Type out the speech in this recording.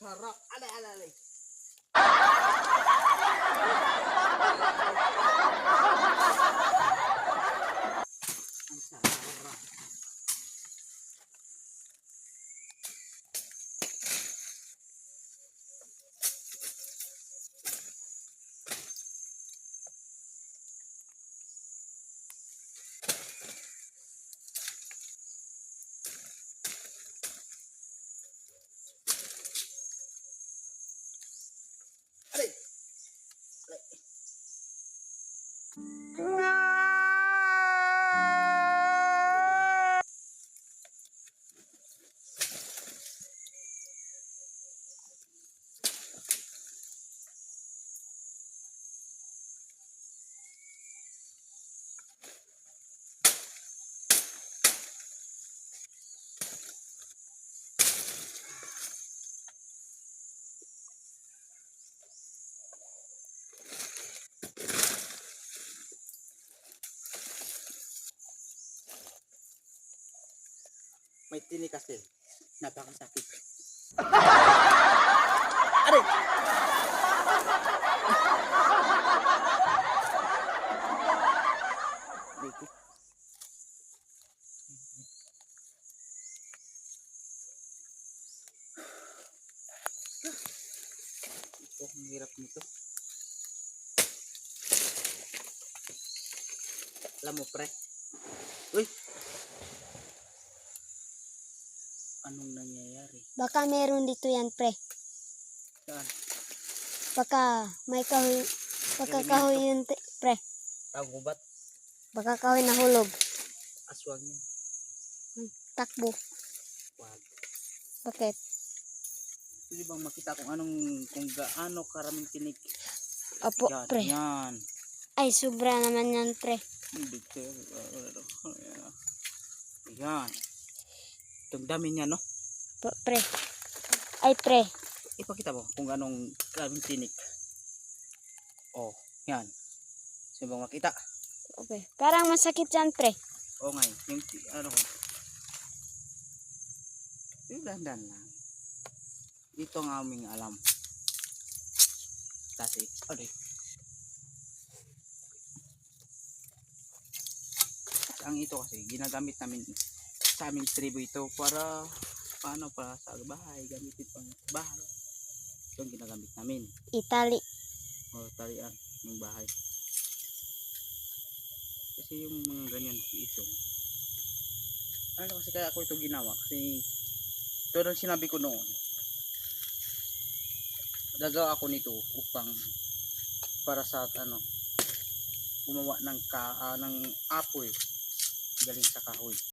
sarap. Alay, alay, alay. Ang sarap. Alay. May tinik kasi. Napakasakit. Aray! Dito. Ito, ang hirap nito. Alam mo, pre. Uy! Anong nangyayari? Baka meron dito yan, pre. Saan? Baka may kahoy. Baka kahoy yun, pre. Tagubat? Baka kahoy nahulog. Aswang yan. Takbo. Wag. Bakit? Pwede bang makita kung gaano karaming tinik? Opo, Yan, pre. yan. Ay, sobra naman yan, pre. Hindi ko. Yan. Itong dami niya, no? Pre. Ay, pre. Ipakita mo kung anong karaming tinik. Oh, yan. Sino bang makita? Okay. Parang masakit yan, pre. Oo nga, yung ano ko. Yung dandan lang. Ito ang aming alam. Kasi, aray. Ang ito kasi, ginagamit namin sa aming tribo ito para, paano para sa bahay, gamitin pang bahay. Ito ang ginagamit namin. Itali. O, talian yung bahay. Kasi yung mga ganyan ito. Ano kasi kaya ako ito ginawa? Kasi ito ang sinabi ko noon. Gagawa ako nito upang para sa gumawa ng apoy galing sa kahoy.